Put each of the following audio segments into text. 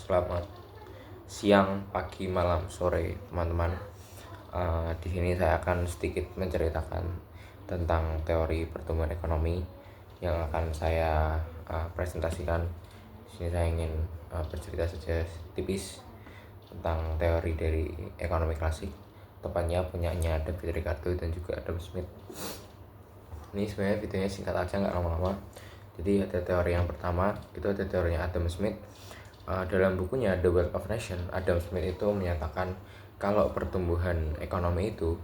Selamat siang, pagi, malam, sore, teman-teman. Di sini saya akan sedikit menceritakan tentang teori pertumbuhan ekonomi yang akan saya presentasikan. Di sini saya ingin bercerita saja tipis tentang teori dari ekonomi klasik, tepatnya punyanya David Ricardo dan juga Adam Smith. Ini sebenarnya videonya singkat aja, nggak lama-lama. Jadi ada teori yang pertama, itu ada teorinya Adam Smith. Dalam bukunya The Wealth of Nation, Adam Smith itu menyatakan kalau pertumbuhan ekonomi itu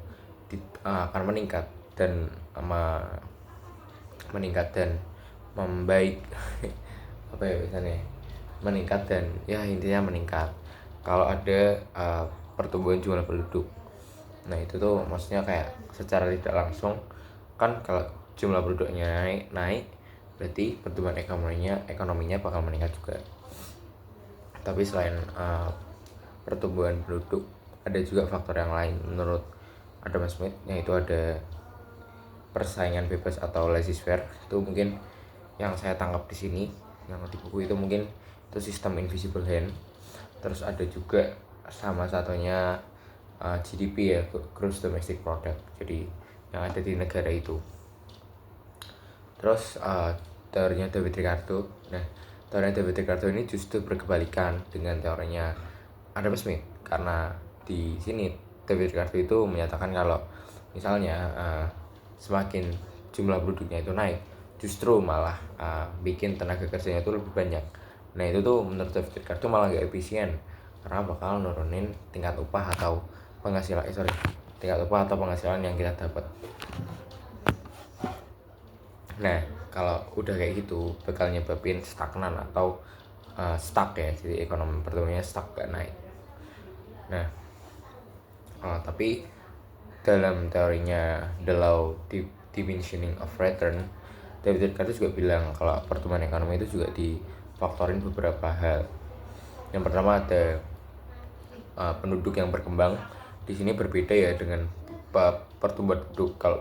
akan meningkat dan membaik apa ya biasanya, meningkat dan ya intinya meningkat kalau ada pertumbuhan jumlah penduduk. Nah itu tuh maksudnya kayak secara tidak langsung kan, kalau jumlah penduduknya naik berarti pertumbuhan ekonominya bakal meningkat juga. Tapi selain pertumbuhan penduduk, ada juga faktor yang lain menurut Adam Smith, yaitu ada persaingan bebas atau laissez-faire. Itu mungkin yang saya tangkap di sini, yang di buku itu mungkin itu sistem invisible hand. Terus ada juga sama satunya GDP ya, Gross Domestic Product, jadi yang ada di negara itu. Terus teorinya David Ricardo. Nah, teorinya David Ricardo ini justru berkebalikan dengan teorinya Adam Smith, karena di sini David Ricardo itu menyatakan kalau misalnya semakin jumlah penduduknya itu naik, justru malah bikin tenaga kerjanya itu lebih banyak. Nah itu tuh menurut David Ricardo malah gak efisien, karena bakal nurunin tingkat upah atau penghasilan yang kita dapat. Nah kalau udah kayak gitu bakal nyebabin stagnan atau stuck ya, jadi ekonomi pertumbuhannya stuck, gak naik. Nah tapi dalam teorinya The Law Diminishing of Return, David Ricardo juga bilang kalau pertumbuhan ekonomi itu juga difaktorin beberapa hal. Yang pertama ada penduduk yang berkembang. Di sini berbeda ya dengan pertumbuhan penduduk. Kalau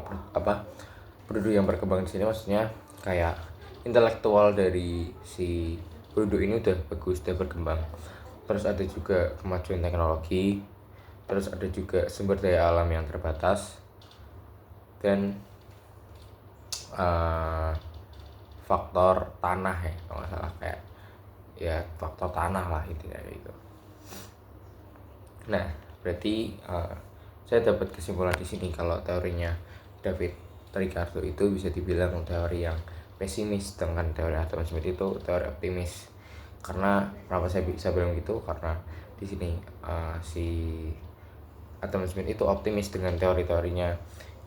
penduduk yang berkembang di sini maksudnya kayak intelektual dari si penduduk ini udah bagus, udah berkembang. Terus ada juga kemajuan teknologi, terus ada juga sumber daya alam yang terbatas, dan faktor tanah ya, kalau nggak salah, kayak ya faktor tanah lah intinya gitu. Nah berarti saya dapat kesimpulan di sini kalau teorinya David Ricardo itu bisa dibilang teori yang pesimis, dengan teori Adam Smith itu teori optimis. Karena kenapa saya bisa bilang gitu, karena di sini si Adam Smith itu optimis dengan teori-teorinya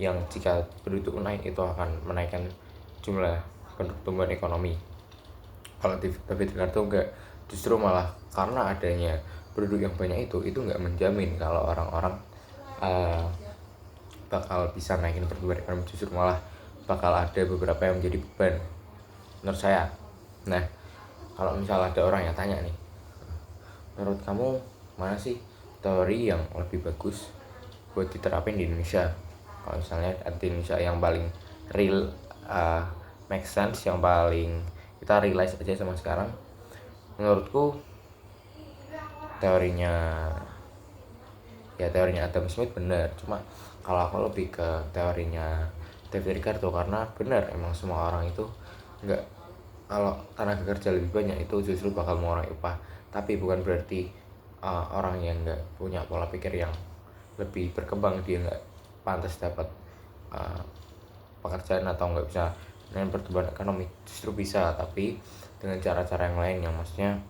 yang jika penduduk naik itu akan menaikkan jumlah pertumbuhan ekonomi. Kalau David Ricardo enggak, justru malah karena adanya penduduk yang banyak itu enggak menjamin kalau orang-orang bakal bisa naikin pertumbuhan ekonomi, justru malah bakal ada beberapa yang menjadi beban menurut saya. Nah kalau misalnya ada orang yang tanya nih, menurut kamu mana sih teori yang lebih bagus buat diterapin di Indonesia? Kalau misalnya di Indonesia yang paling real, make sense, yang paling kita realize aja sama sekarang, menurutku teorinya Adam Smith benar. Cuma kalau aku lebih ke teorinya David Ricardo, karena benar emang semua orang itu enggak, kalau tenaga kerja lebih banyak itu justru bakal mengurangi upah. Tapi bukan berarti orang yang enggak punya pola pikir yang lebih berkembang dia enggak pantas dapat pekerjaan atau enggak bisa dengan pertumbuhan ekonomi. Justru bisa, tapi dengan cara-cara yang lain, yang maksudnya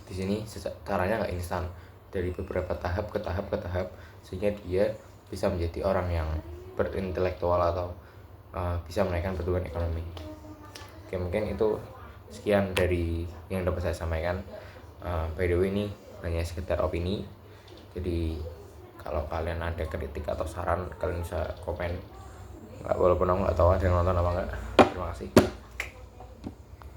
di sini caranya nggak instan, dari beberapa tahap ke tahap sehingga dia bisa menjadi orang yang berintelektual atau bisa menaikkan pertumbuhan ekonomi. Oke, mungkin itu sekian dari yang dapat saya sampaikan. By the way, ini hanya sekedar opini, jadi kalau kalian ada kritik atau saran kalian bisa komen. Walaupun aku nggak tahu ada yang nonton apa enggak. Terima kasih.